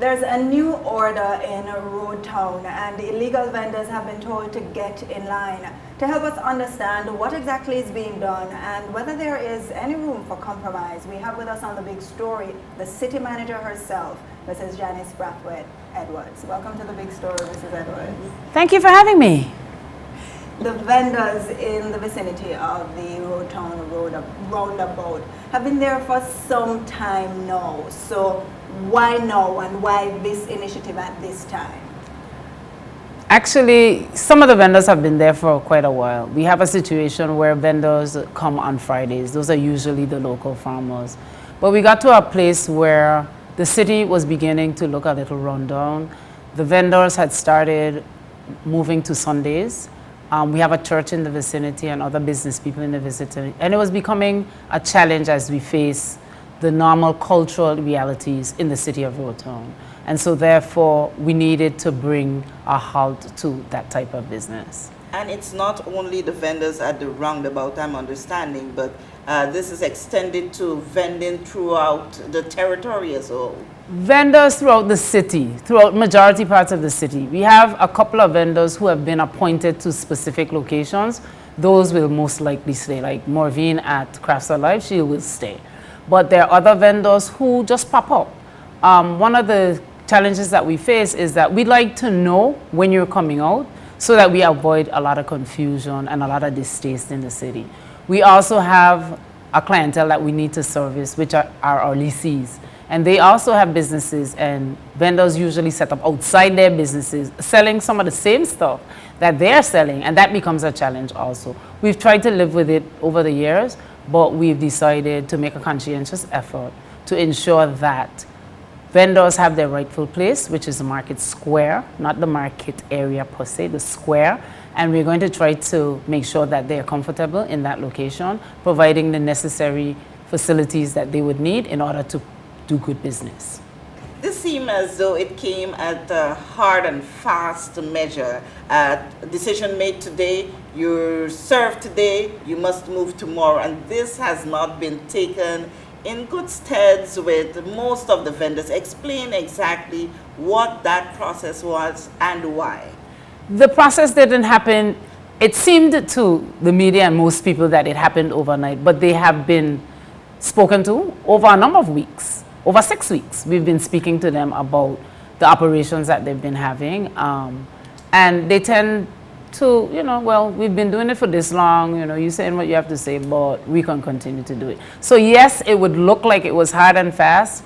There's a new order in Road Town, and the illegal vendors have been told to get in line. To help us understand what exactly is being done and whether there is any room for compromise, we have with us on the big story the city manager herself, Mrs. Janice Brathwaite Edwards. Welcome to the big story, Mrs. Edwards. Thank you for having me. The vendors in the vicinity of the Road Town roundabout have been there for some time now. So why now and why this initiative at this time? Actually, some of the vendors have been there for quite a while. We have a situation where vendors come on Fridays. Those are usually the local farmers. But we got to a place where the city was beginning to look a little rundown. The vendors had started moving to Sundays. We have a church in the vicinity and other business people in the vicinity. And it was becoming a challenge as we face the normal cultural realities in the city of Road Town. And so therefore, we needed to bring a halt to that type of business. And it's not only the vendors at the roundabout, I'm understanding, but this is extended to vending throughout the territory as well. Vendors throughout the city, throughout majority parts of the city. We have a couple of vendors who have been appointed to specific locations. Those will most likely stay, like Morvine at Crafts Alive, she will stay. But there are other vendors who just pop up. One of the challenges that we face is that we'd like to know when you're coming out so that we avoid a lot of confusion and a lot of distaste in the city. We also have a clientele that we need to service, which are our lessees. And they also have businesses, and vendors usually set up outside their businesses, selling some of the same stuff that they're selling, and that becomes a challenge also. We've tried to live with it over the years, but we've decided to make a conscientious effort to ensure that vendors have their rightful place, which is the market square, not the market area per se, the square. And we're going to try to make sure that they're comfortable in that location, providing the necessary facilities that they would need in order to do good business. This seemed as though it came at a hard and fast measure. Decision made today, you're served today, you must move tomorrow. And this has not been taken in good steads with most of the vendors. Explain exactly what that process was and why. The process didn't happen. It seemed to the media and most people that it happened overnight, but they have been spoken to over a number of weeks. Over 6 weeks, we've been speaking to them about the operations that they've been having. And they tend to, well, we've been doing it for this long, you're saying what you have to say, but we can continue to do it. So yes, it would look like it was hard and fast.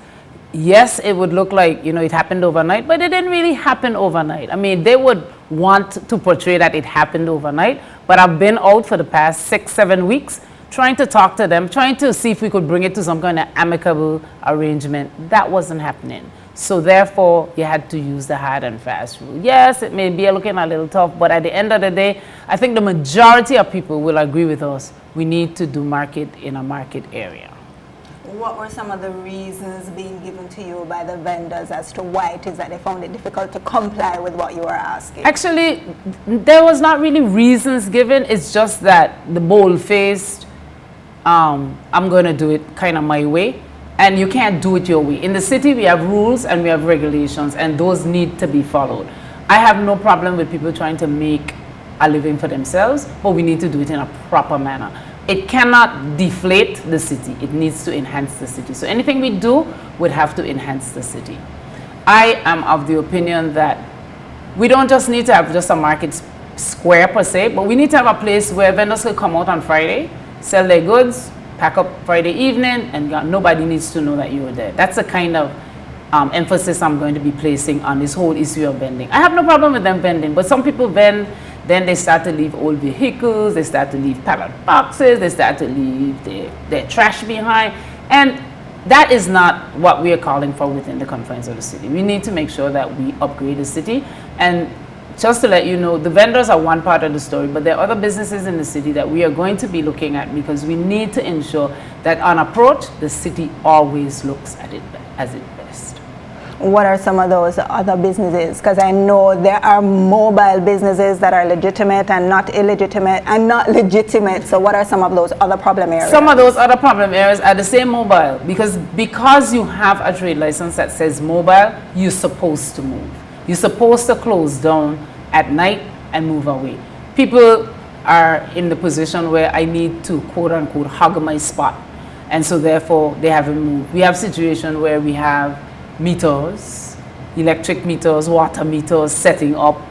Yes, it would look like, it happened overnight, but it didn't really happen overnight. I mean, they would want to portray that it happened overnight, but I've been out for the past 6-7 weeks trying to talk to them, trying to see if we could bring it to some kind of amicable arrangement. That wasn't happening. So therefore, you had to use the hard and fast rule. Yes, it may be looking a little tough, but at the end of the day, I think the majority of people will agree with us. We need to do market in a market area. What were some of the reasons being given to you by the vendors as to why it is that they found it difficult to comply with what you were asking? Actually, there was not really reasons given. It's just that the bold-faced, I'm going to do it kind of my way, and you can't do it your way. In the city, we have rules and we have regulations, and those need to be followed. I have no problem with people trying to make a living for themselves, but we need to do it in a proper manner. It cannot deflate the city. It needs to enhance the city. So anything we do would have to enhance the city. I am of the opinion that we don't just need to have just a market square per se, but we need to have a place where vendors will come out on Friday, sell their goods, pack up Friday evening, and nobody needs to know that you were there. That's the kind of emphasis I'm going to be placing on this whole issue of vending. I have no problem with them vending, but some people vend, then they start to leave old vehicles, they start to leave pallet boxes, they start to leave their trash behind, and that is not what we are calling for within the confines of the city. We need to make sure that we upgrade the city. And just to let you know, the vendors are one part of the story, but there are other businesses in the city that we are going to be looking at, because we need to ensure that on approach, the city always looks at it as its best. What are some of those other businesses? Because I know there are mobile businesses that are legitimate and not illegitimate and not legitimate. So what are some of those other problem areas? Some of those other problem areas are the same mobile, because you have a trade license that says mobile, you're supposed to move. You're supposed to close down at night and move away. People are in the position where I need to quote unquote hug my spot, and so therefore they haven't moved. We have situations where we have meters, electric meters, water meters setting up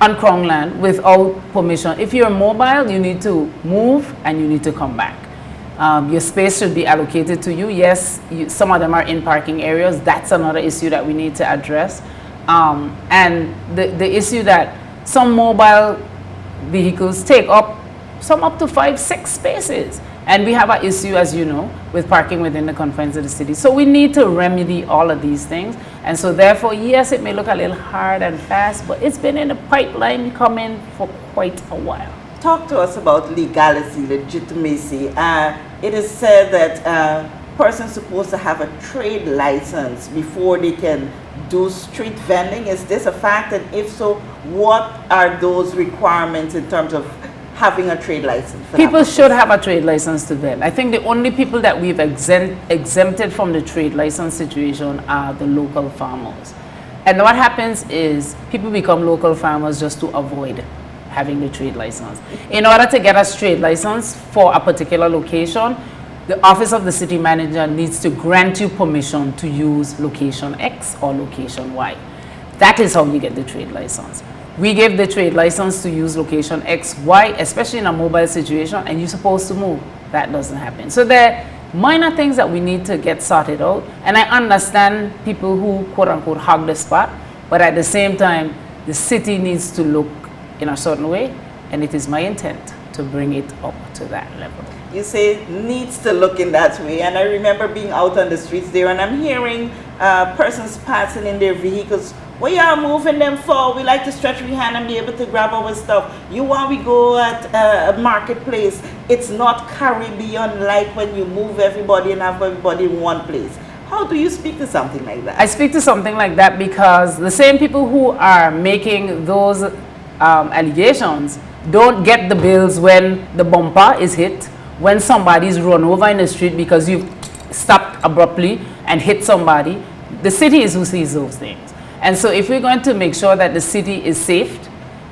on Crown land without permission. If you're mobile, you need to move and you need to come back. Your space should be allocated to you. Yes, some of them are in parking areas. That's another issue that we need to address. And the issue that some mobile vehicles take up some up to 5-6 spaces. And we have an issue, as you know, with parking within the confines of the city. So we need to remedy all of these things. And so therefore, yes, it may look a little hard and fast, but it's been in the pipeline coming for quite a while. Talk to us about legality, legitimacy. It is said that persons supposed to have a trade license before they can do street vending. Is this a fact? And if so, what are those requirements in terms of having a trade license? People should have a trade license to vend. I think the only people that we've exempted from the trade license situation are the local farmers. And what happens is people become local farmers just to avoid having the trade license. In order to get a trade license for a particular location, the office of the city manager needs to grant you permission to use location X or location Y. That is how you get the trade license. We give the trade license to use location X, Y, especially in a mobile situation, and you're supposed to move. That doesn't happen. So there are minor things that we need to get sorted out. And I understand people who quote unquote hog the spot, but at the same time, the city needs to look in a certain way, and it is my intent to bring it up to that level. You say needs to look in that way, and I remember being out on the streets there, and I'm hearing persons passing in their vehicles. What y'all moving them for? We like to stretch our hand and be able to grab our stuff. You want we go at a marketplace, it's not Caribbean like when you move everybody and have everybody in one place. How do you speak to something like that? I speak to something like that because the same people who are making those allegations don't get the bills when the bumper is hit, when somebody's run over in the street because you stopped abruptly and hit somebody. The city is who sees those things. And so if we're going to make sure that the city is safe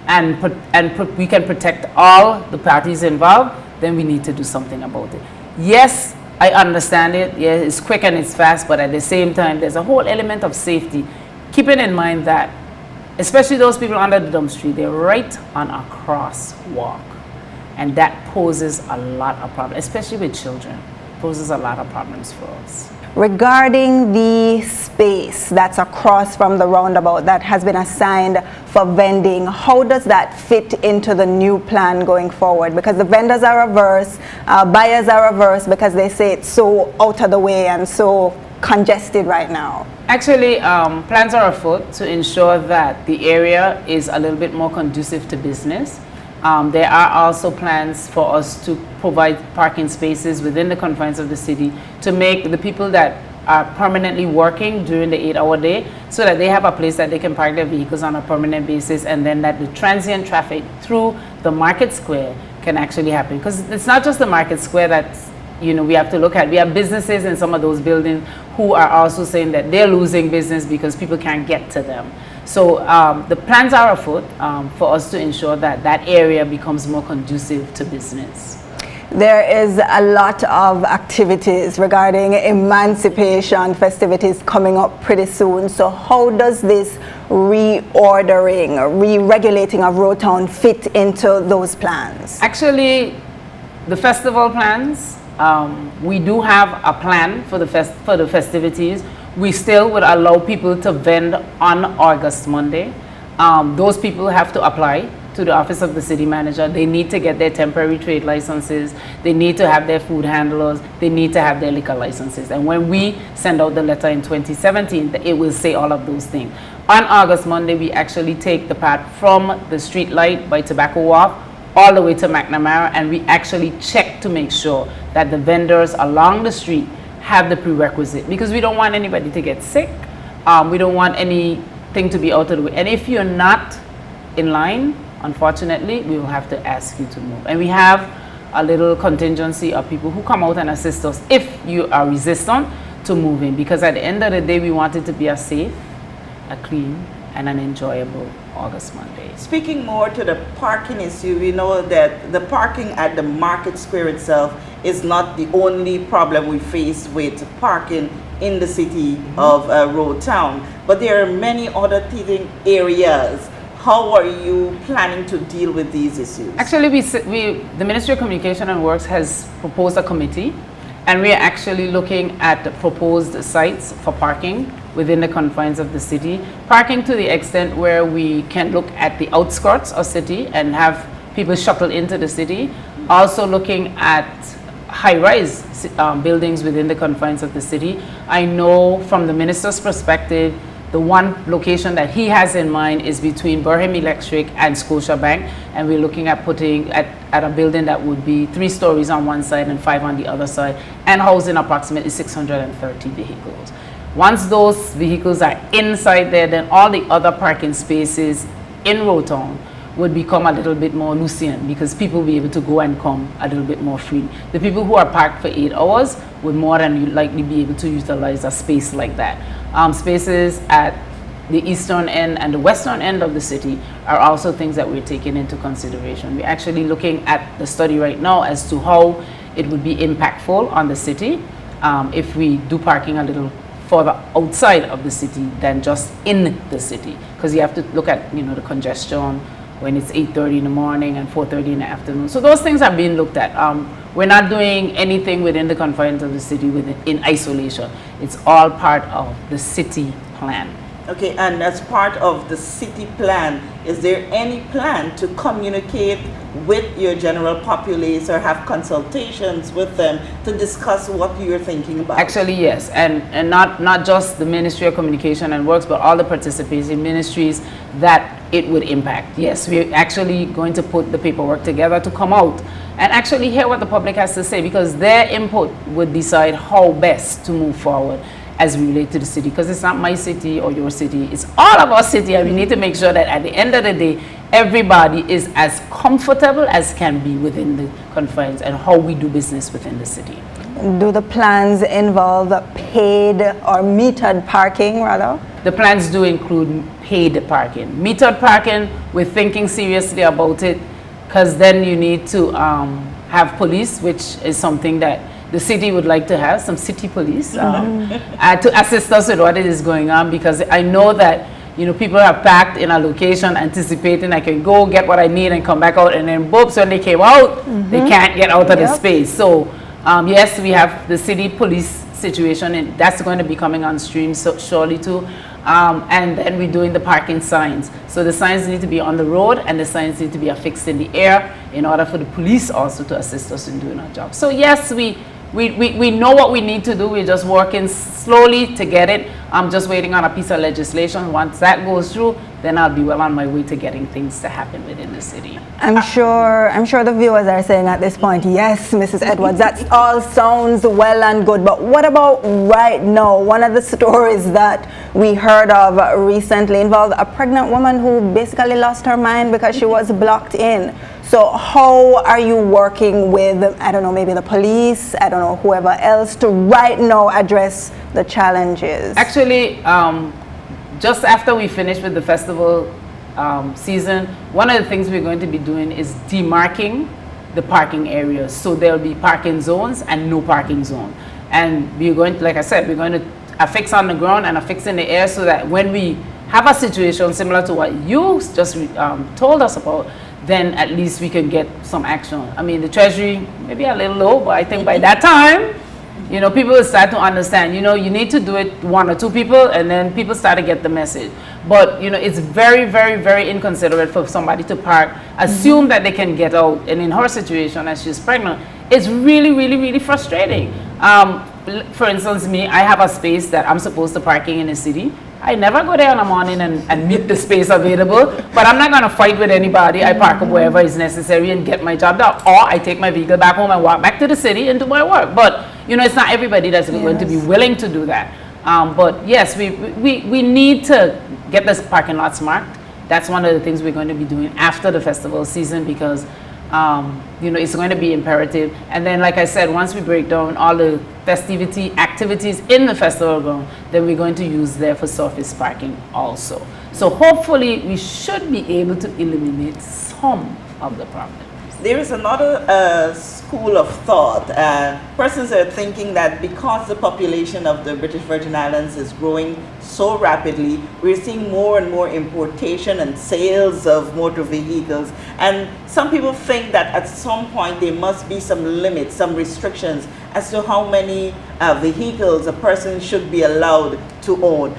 and we can protect all the parties involved, then we need to do something about it. Yes, I understand it. Yeah, it's quick and it's fast, but at the same time, there's a whole element of safety. Keeping in mind that, especially those people under the dump street, they're right on a crosswalk. And that poses a lot of problems, especially with children. Poses a lot of problems for us. Regarding the space that's across from the roundabout that has been assigned for vending, how does that fit into the new plan going forward? Because the vendors are averse, buyers are averse because they say it's so out of the way and so congested right now. Actually, plans are afoot to ensure that the area is a little bit more conducive to business. There are also plans for us to provide parking spaces within the confines of the city to make the people that are permanently working during the 8-hour day so that they have a place that they can park their vehicles on a permanent basis, and then that the transient traffic through the market square can actually happen. Because it's not just the market square that's, you know, we have to look at. We have businesses in some of those buildings who are also saying that they're losing business because people can't get to them. So the plans are afoot for us to ensure that that area becomes more conducive to business. There is a lot of activities regarding emancipation festivities coming up pretty soon. So how does this reordering, re-regulating of Road Town fit into those plans? Actually, the festival plans, we do have a plan for the festivities. We still would allow people to vend on August Monday. Those people have to apply to the office of the city manager. They need to get their temporary trade licenses. They need to have their food handlers. They need to have their liquor licenses. And when we send out the letter in 2017, it will say all of those things. On August Monday, we actually take the path from the street light by Tobacco Wharf all the way to McNamara, and we actually check to make sure that the vendors along the street have the prerequisite, because we don't want anybody to get sick We don't want anything to be out of the way. And if you're not in line, unfortunately, we will have to ask you to move. And we have a little contingency of people who come out and assist us if you are resistant to moving, because at the end of the day, we want it to be a safe, a clean, and an enjoyable August Monday. Speaking more to the parking issue, we know that the parking at the market square itself is not the only problem we face with parking in the city of Road Town, but there are many other teething areas. How are you planning to deal with these issues? Actually, the Ministry of Communication and Works has proposed a committee, and we are actually looking at the proposed sites for parking within the confines of the city. Parking to the extent where we can look at the outskirts of city and have people shuttle into the city. Also looking at high-rise buildings within the confines of the city. I know from the minister's perspective, the one location that he has in mind is between Burham Electric and Scotiabank, and we're looking at putting at a building that would be 3 stories on one side and 5 on the other side, and housing approximately 630 vehicles. Once those vehicles are inside there, then all the other parking spaces in Road Town would become a little bit more lucid, because people will be able to go and come a little bit more free. The people who are parked for 8 hours would more than likely be able to utilize a space like that. Spaces at the eastern end and the western end of the city are also things that we're taking into consideration. We're actually looking at the study right now as to how it would be impactful on the city if we do parking a little further outside of the city than just in the city, because you have to look at the congestion when it's 8:30 in the morning and 4:30 in the afternoon. So those things are being looked at. We're not doing anything within the confines of the city in isolation. It's all part of the city plan. Okay, and as part of the city plan, is there any plan to communicate with your general populace or have consultations with them to discuss what you're thinking about? Actually, yes, and not just the Ministry of Communication and Works, but all the participating ministries that it would impact. Yes, we're actually going to put the paperwork together to come out and actually hear what the public has to say, because their input would decide how best to move forward as we relate to the city, because it's not my city or your city, it's all of our city, and we need to make sure that at the end of the day, everybody is as comfortable as can be within the confines and how we do business within the city. Do the plans involve paid or metered parking, rather? The plans do include paid parking. Metered parking, we're thinking seriously about it, because then you need to have police, which is something that the city would like to have, some city police to assist us with what is going on, because I know that people have packed in a location anticipating I can go get what I need and come back out, and then whoops, when they came out, they can't get out of the space. So yes, we have the city police situation, and that's going to be coming on stream surely too. And then we're doing the parking signs. So the signs need to be on the road, and the signs need to be affixed in the air in order for the police also to assist us in doing our job. So yes, we know what we need to do. We're just working slowly to get it. I'm just waiting on a piece of legislation. Once that goes through, then I'll be well on my way to getting things to happen within the city. I'm sure the viewers are saying at this point, yes, Mrs. Edwards, that all sounds well and good, but what about right now? One of the stories that we heard of recently involved a pregnant woman who basically lost her mind because she was blocked in. So how are you working with, I don't know, maybe the police, I don't know, whoever else, to right now address the challenges? Actually, just after we finish with the festival season, one of the things we're going to be doing is demarking the parking areas. So there'll be parking zones and no parking zone. And we're going to, like I said, we're going to affix on the ground and affix in the air, so that when we have a situation similar to what you just told us about, then at least we can get some action. I mean, the Treasury may be a little low, but I think by that time, people will start to understand, you need to do it 1 or 2 people, and then people start to get the message. But, it's very, very, very inconsiderate for somebody to park, assume that they can get out. And in her situation, as she's pregnant, it's really, really, really frustrating. For instance, me, I have a space that I'm supposed to parking in the city. I never go there in the morning and meet the space available, but I'm not going to fight with anybody. I park up wherever is necessary and get my job done, or I take my vehicle back home and walk back to the city and do my work. But, it's not everybody that's going to be willing to do that. But yes, we need to get this parking lots marked. That's one of the things we're going to be doing after the festival season because it's going to be imperative. And then, like I said, once we break down all the festivity activities in the festival ground, then we're going to use there for surface parking also. So hopefully we should be able to eliminate some of the problems. There is another school of thought. Persons are thinking that because the population of the British Virgin Islands is growing so rapidly, we're seeing more and more importation and sales of motor vehicles. And some people think that at some point there must be some limits, some restrictions as to how many vehicles a person should be allowed to own.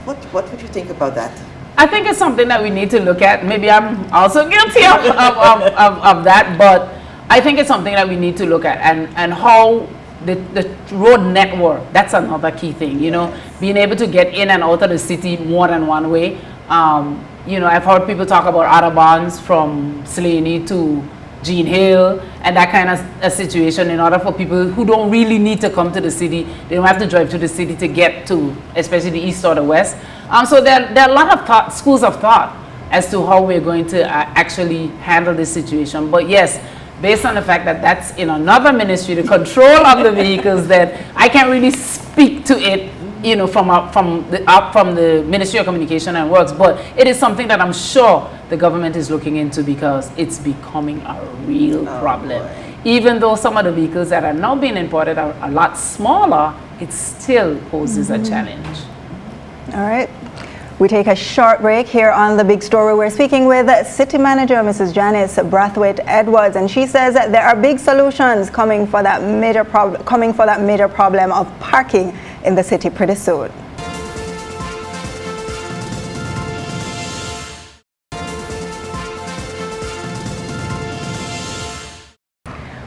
What would you think about that? I think it's something that we need to look at. Maybe I'm also guilty of that, but I think it's something that we need to look at and how the road network, that's another key thing, being able to get in and out of the city more than one way. I've heard people talk about autobahns from Slaney to Jean Hill and that kind of a situation in order for people who don't really need to come to the city. They don't have to drive to the city to get to, especially the east or the west. So there are a lot of schools of thought as to how we're going to actually handle this situation. But yes, based on the fact that that's in another ministry, the control of the vehicles, that I can't really speak to it, from the Ministry of Communication and Works. But it is something that I'm sure the government is looking into because it's becoming a real problem. Boy. Even though some of the vehicles that are now being imported are a lot smaller, it still poses a challenge. All right. We take a short break here on The Big Story. We're speaking with City Manager Mrs. Janice Brathwaite Edwards, and she says that there are big solutions coming for that major problem of parking in the city pretty soon.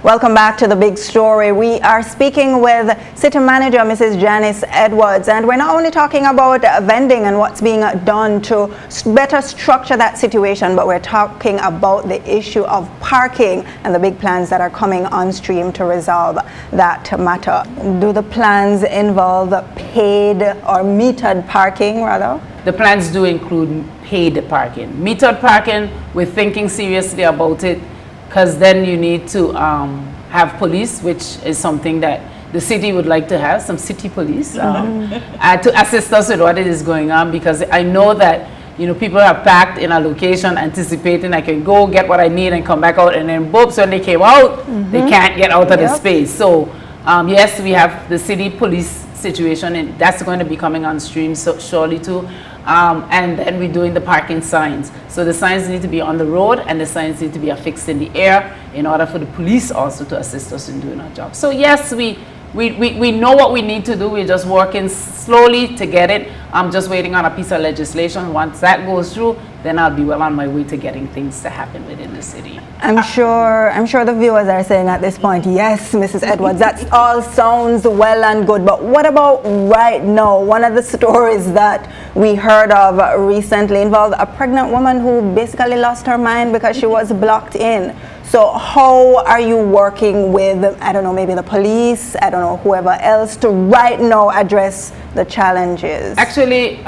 Welcome back to The Big Story. We are speaking with City Manager Mrs. Janice Edwards, and we're not only talking about vending and what's being done to better structure that situation, but we're talking about the issue of parking and the big plans that are coming on stream to resolve that matter. Do the plans involve paid or metered parking, rather? The plans do include paid parking. Metered parking, we're thinking seriously about it, because then you need to have police, which is something that the city would like to have, some city police, to assist us with what is going on, because I know that people have packed in a location anticipating I can go get what I need and come back out, and then boobs, when they came out, they can't get out of the space. So yes, we have the city police situation, and that's going to be coming on stream shortly too. And then we're doing the parking signs. So the signs need to be on the road and the signs need to be affixed in the air in order for the police also to assist us in doing our job. So yes, we know what we need to do. We're just working slowly to get it. I'm just waiting on a piece of legislation. Once that goes through, then I'll be well on my way to getting things to happen within the city. I'm sure the viewers are saying at this point, yes, Mrs. Edwards, that all sounds well and good, but what about right now? One of the stories that we heard of recently involved a pregnant woman who basically lost her mind because she was blocked in. So how are you working with, I don't know, maybe the police, I don't know, whoever else to right now address the challenges? Actually,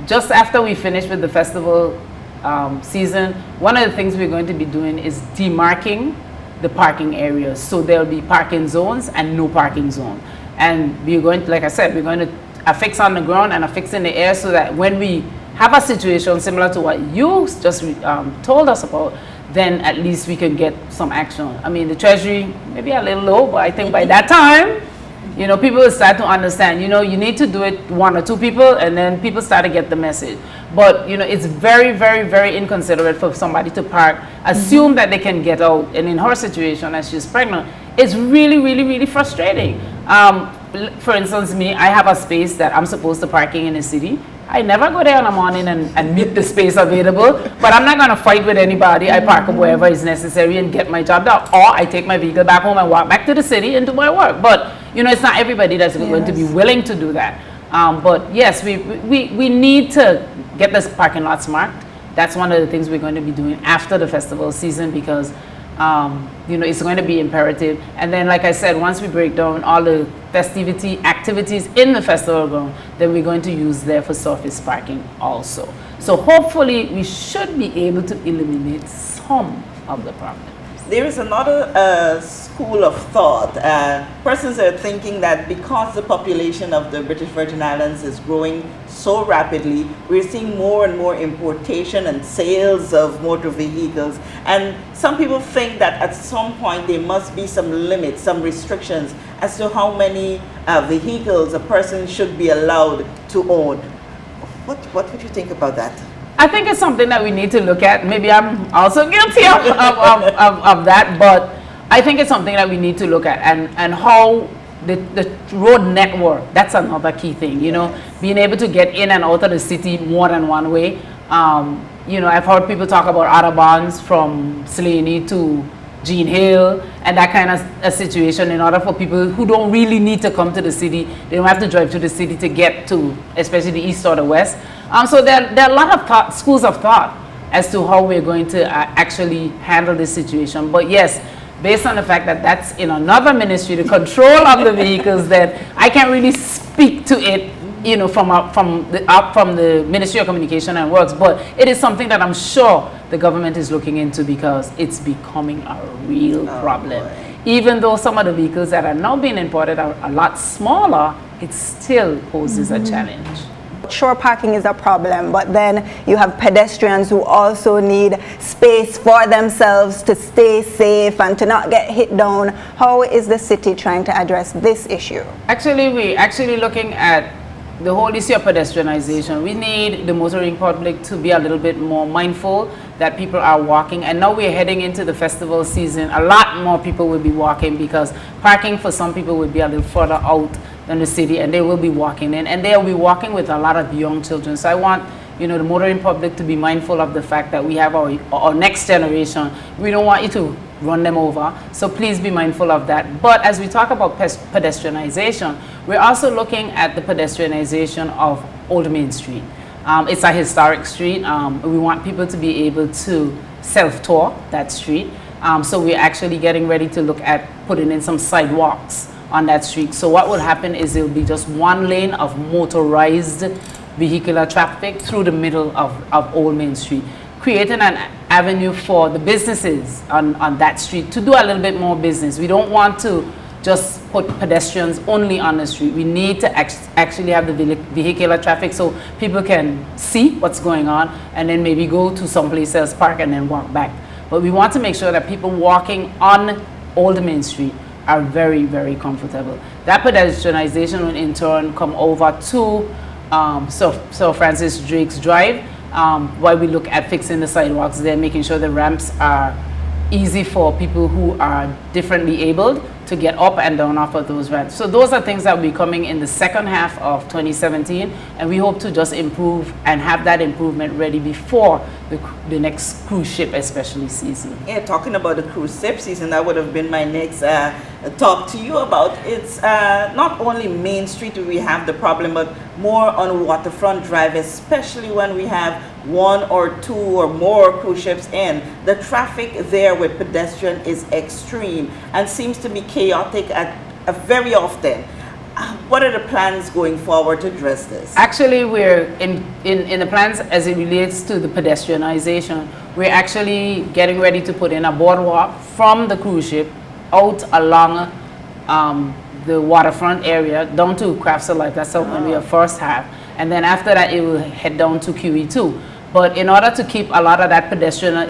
just after we finish with the festival season, one of the things we're going to be doing is demarking the parking areas. So there'll be parking zones and no parking zone. And we're going to, like I said, we're going to affix on the ground and affix in the air so that when we have a situation similar to what you just told us about, then at least we can get some action. I mean, the Treasury may be a little low, but I think by that time, people will start to understand, you need to do it one or two people, and then people start to get the message. But, it's very, very, very inconsiderate for somebody to park, assume that they can get out. And in her situation, as she's pregnant, it's really, really, really frustrating. For instance, me, I have a space that I'm supposed to parking in the city. I never go there in the morning and meet the space available, but I'm not going to fight with anybody. I park up wherever is necessary and get my job done. Or I take my vehicle back home and walk back to the city and do my work. But, it's not everybody that's going to be willing to do that. But yes, we need to get this parking lots marked. That's one of the things we're going to be doing after the festival season, because it's going to be imperative. And then, like I said, once we break down all the festivity activities in the festival ground, then we're going to use there for surface parking also. So hopefully we should be able to eliminate some of the problem. There is another school of thought. Persons are thinking that because the population of the British Virgin Islands is growing so rapidly, we're seeing more and more importation and sales of motor vehicles. And some people think that at some point there must be some limits, some restrictions as to how many vehicles a person should be allowed to own. What would you think about that? I think it's something that we need to look at. Maybe I'm also guilty of that, but I think it's something that we need to look at, and how the road network, that's another key thing, being able to get in and out of the city more than one way. I've heard people talk about autobahns from Slaney to Jean Hill and that kind of a situation, in order for people who don't really need to come to the city. They don't have to drive to the city to get to, especially the east or the west. So there are a lot of schools of thought as to how we're going to actually handle this situation. But yes, based on the fact that that's in another ministry, the control of the vehicles, that I can't really speak to it, from the Ministry of Communication and Works. But it is something that I'm sure the government is looking into, because it's becoming a real problem. Even though some of the vehicles that are now being imported are a lot smaller, it still poses a challenge. Sure, parking is a problem, but then you have pedestrians who also need space for themselves to stay safe and to not get hit down. How is the city trying to address this issue? Actually, we're looking at the whole issue of pedestrianization. We need the motoring public to be a little bit more mindful that people are walking. And now we're heading into the festival season. A lot more people will be walking, because parking for some people will be a little further out than the city, and they will be walking in, and they'll be walking with a lot of young children. So I want the motoring public to be mindful of the fact that we have our next generation. We don't want you to run them over, so please be mindful of that. But as we talk about pedestrianization, we're also looking at the pedestrianization of Old Main Street. It's a historic street. We want people to be able to self-tour that street. So we're actually getting ready to look at putting in some sidewalks on that street. So what will happen is there'll be just one lane of motorized vehicular traffic through the middle of Old Main Street, creating an avenue for the businesses on that street to do a little bit more business. We don't want to just put pedestrians only on the street. We need to actually have the vehicular traffic so people can see what's going on, and then maybe go to someplace else, park, and then walk back. But we want to make sure that people walking on Old Main Street are very, very comfortable. That pedestrianization will in turn come over to Sir Francis Drake's Drive, while we look at fixing the sidewalks there, making sure the ramps are easy for people who are differently abled to get up and down off of those ramps. So those are things that will be coming in the second half of 2017, and we hope to just improve and have that improvement ready before the next cruise ship especially season. Yeah, talking about the cruise ship season, that would have been my next talk to you about. It's not only Main Street we have the problem, but more on Waterfront Drive, especially when we have one or two or more cruise ships in. The traffic there with pedestrian is extreme and seems to be chaotic very often. What are the plans going forward to address this? Actually, we're in the plans as it relates to the pedestrianization. We're actually getting ready to put in a boardwalk from the cruise ship out along the waterfront area down to Crafts Life. That's when we first have. And then after that, it will head down to QE2. But in order to keep a lot of that pedestrian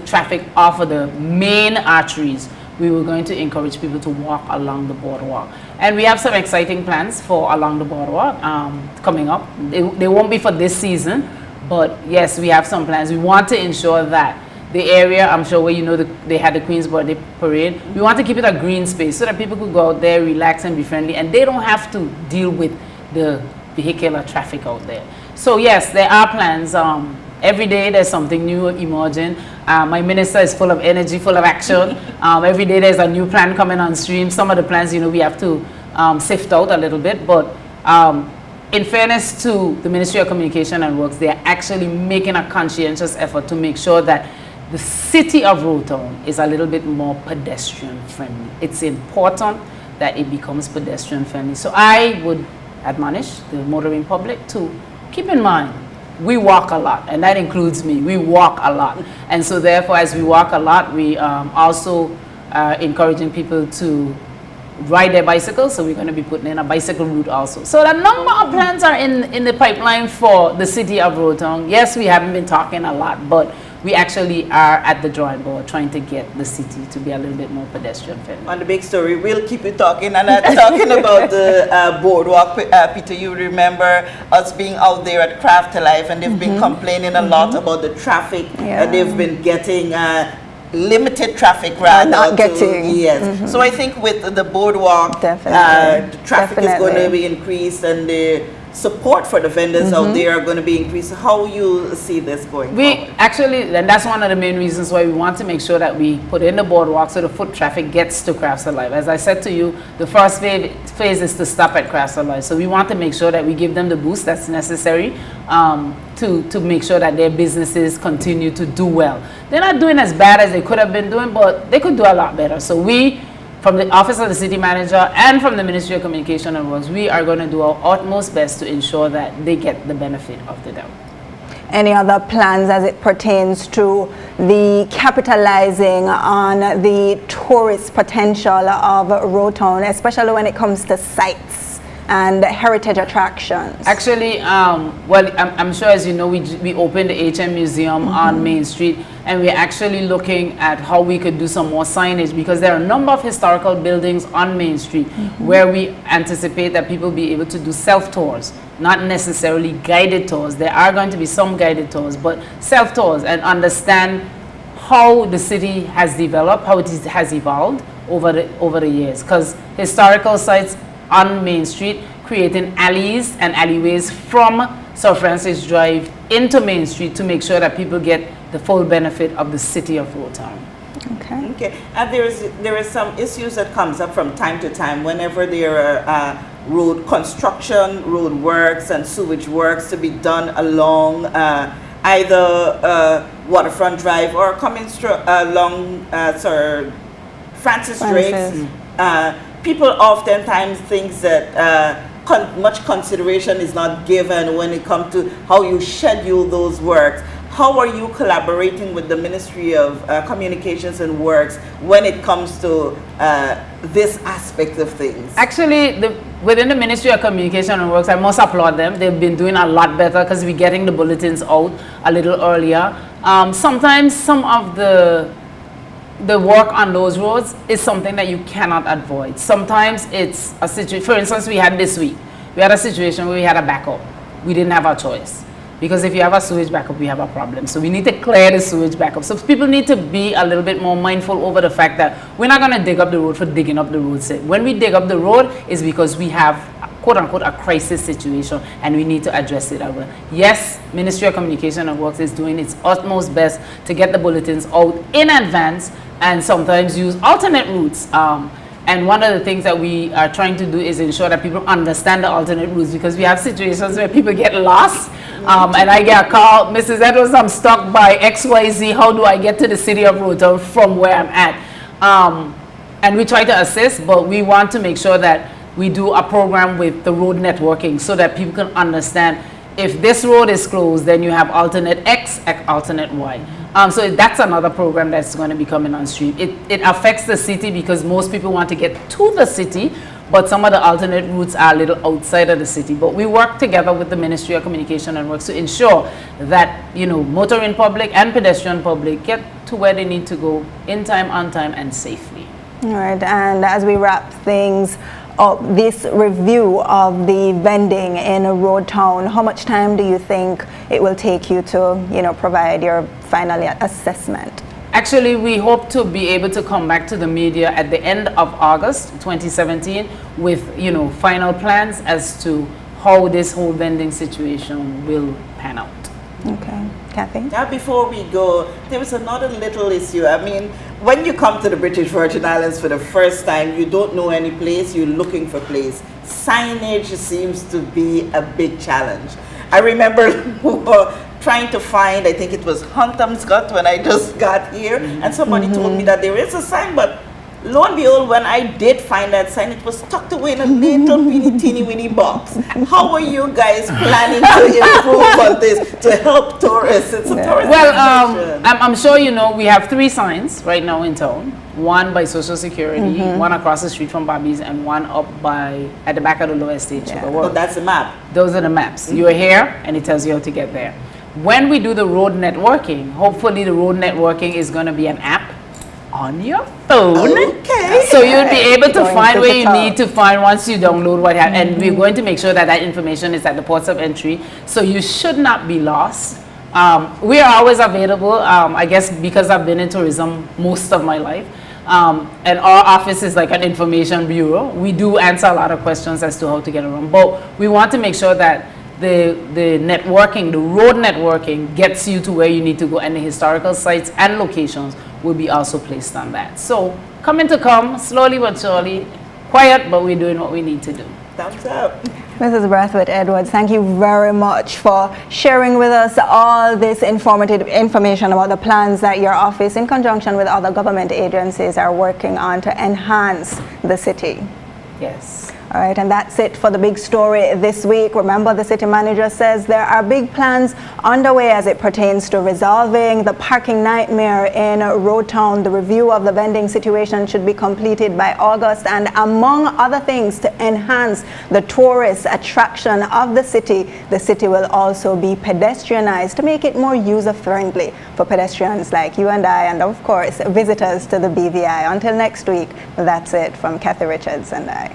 traffic off of the main arteries, we were going to encourage people to walk along the boardwalk. And we have some exciting plans for along the boardwalk coming up. They won't be for this season, but yes, we have some plans. We want to ensure that the area, I'm sure where they had the Queen's Birthday Parade, we want to keep it a green space so that people could go out there, relax and be friendly, and they don't have to deal with the vehicular traffic out there. So yes, there are plans. Every day there's something new emerging. My minister is full of energy, full of action. Every day there's a new plan coming on stream. Some of the plans, we have to sift out a little bit. But in fairness to the Ministry of Communication and Works, they're actually making a conscientious effort to make sure that the city of Rotown is a little bit more pedestrian friendly. It's important that it becomes pedestrian friendly. So I would admonish the motoring public to keep in mind, we walk a lot, and that includes me. We walk a lot. And so therefore, as we walk a lot, we also encouraging people to ride their bicycles, so we're going to be putting in a bicycle route also. So a number of plans are in the pipeline for the city of Rotown. Yes, we haven't been talking a lot, but we actually are at the drawing board trying to get the city to be a little bit more pedestrian friendly. On the big story, we'll keep you talking. And talking about the boardwalk, Peter, you remember us being out there at Craft Life, and they've been complaining a lot about the traffic. Yeah. And they've been getting limited traffic rather. Not getting. Yes. So I think with the boardwalk, Definitely. the traffic is going to be increased, and the support for the vendors out there are going to be increased. How you see this going forward? Actually, and that's one of the main reasons why we want to make sure that we put in the boardwalk so the foot traffic gets to Crafts Alive. As I said to you, the first phase is to stop at Crafts Alive. So we want to make sure that we give them the boost that's necessary to make sure that their businesses continue to do well. They're not doing as bad as they could have been doing, but they could do a lot better. So we, from the Office of the City Manager and from the Ministry of Communication and Works, we are going to do our utmost best to ensure that they get the benefit of the doubt. Any other plans as it pertains to the capitalizing on the tourist potential of Rotown, especially when it comes to sites and heritage attractions? Actually, well, I'm sure, as you know, we opened the HM Museum on Main Street, and we're actually looking at how we could do some more signage, because there are a number of historical buildings on Main Street where we anticipate that people will be able to do self-tours, not necessarily guided tours. There are going to be some guided tours, but self-tours, and understand how the city has developed, how it has evolved over the years. Because historical sites on Main Street, creating alleys and alleyways from Sir Francis Drive into Main Street to make sure that people get the full benefit of the city of Rotown. Okay. Okay, and there is some issues that comes up from time to time whenever there are road construction, road works, and sewage works to be done along either Waterfront Drive or coming along Sir Francis Drake's. People oftentimes think that much consideration is not given when it comes to how you schedule those works. How are you collaborating with the Ministry of Communications and Works when it comes to this aspect of things? Actually, within the Ministry of Communication and Works, I must applaud them. They've been doing a lot better because we're getting the bulletins out a little earlier. Sometimes some of the work on those roads is something that you cannot avoid. Sometimes it's a situation, for instance, we had this week, we had a situation where we had a backup. We didn't have a choice. Because if you have a sewage backup, we have a problem. So we need to clear the sewage backup. So people need to be a little bit more mindful over the fact that we're not going to dig up the road for digging up the road. When we dig up the road, is because we have, quote unquote, a crisis situation, and we need to address it. Yes, Ministry of Communication and Works is doing its utmost best to get the bulletins out in advance and sometimes use alternate routes. And one of the things that we are trying to do is ensure that people understand the alternate routes, because we have situations where people get lost. And I get a call, Mrs. Edwards, I'm stuck by XYZ. How do I get to the city of Rotown from where I'm at? And we try to assist, but we want to make sure that we do a program with the road networking so that people can understand, if this road is closed, then you have alternate X, alternate Y. So that's another program that's going to be coming on stream. It affects the city because most people want to get to the city, but some of the alternate routes are a little outside of the city. But we work together with the Ministry of Communication and Works to ensure that, you know, motoring public and pedestrian public get to where they need to go in time, on time, and safely. All right, and as we wrap things up, this review of the vending in Rotown, how much time do you think it will take you to, you know, provide your final assessment? Actually, we hope to be able to come back to the media at the end of August 2017 with, you know, final plans as to how this whole vending situation will pan out. Okay, Kathy? Now, before we go, there was another little issue. I mean, when you come to the British Virgin Islands for the first time, you don't know any place, you're looking for place. Signage seems to be a big challenge. I remember trying to find, I think it was Huntham's Gut when I just got here, and somebody told me that there is a sign, but lo and behold, when I did find that sign, it was tucked away in a little teeny weeny box. How are you guys planning to improve on this to help tourists? It's a tourist destination. I'm sure you know we have 3 signs right now in town. One by Social Security, one across the street from Bobby's, and one up at the back of the Lower Estate. Oh, that's the map. Those are the maps. You're here, and it tells you how to get there. When we do the road networking, hopefully the road networking is going to be an app on your phone. Okay. So you'll be able to Going find where you digital. need to find once you download what you have. And we're going to make sure that that information is at the ports of entry. So you should not be lost. We are always available. I guess because I've been in tourism most of my life. And our office is like an information bureau. We do answer a lot of questions as to how to get around. But we want to make sure that the networking, the road networking gets you to where you need to go, and the historical sites and locations will be also placed on that. So coming to come, slowly but surely, quiet, but we're doing what we need to do. Thumbs up. Mrs. Brathwaite Edwards, thank you very much for sharing with us all this informative information about the plans that your office, in conjunction with other government agencies, are working on to enhance the city. Yes. All right, and that's it for the big story this week. Remember, the city manager says there are big plans underway as it pertains to resolving the parking nightmare in Road Town. The review of the vending situation should be completed by August, and among other things, to enhance the tourist attraction of the city will also be pedestrianized to make it more user-friendly for pedestrians like you and I, and of course, visitors to the BVI. Until next week, that's it from Kathy Richards and I.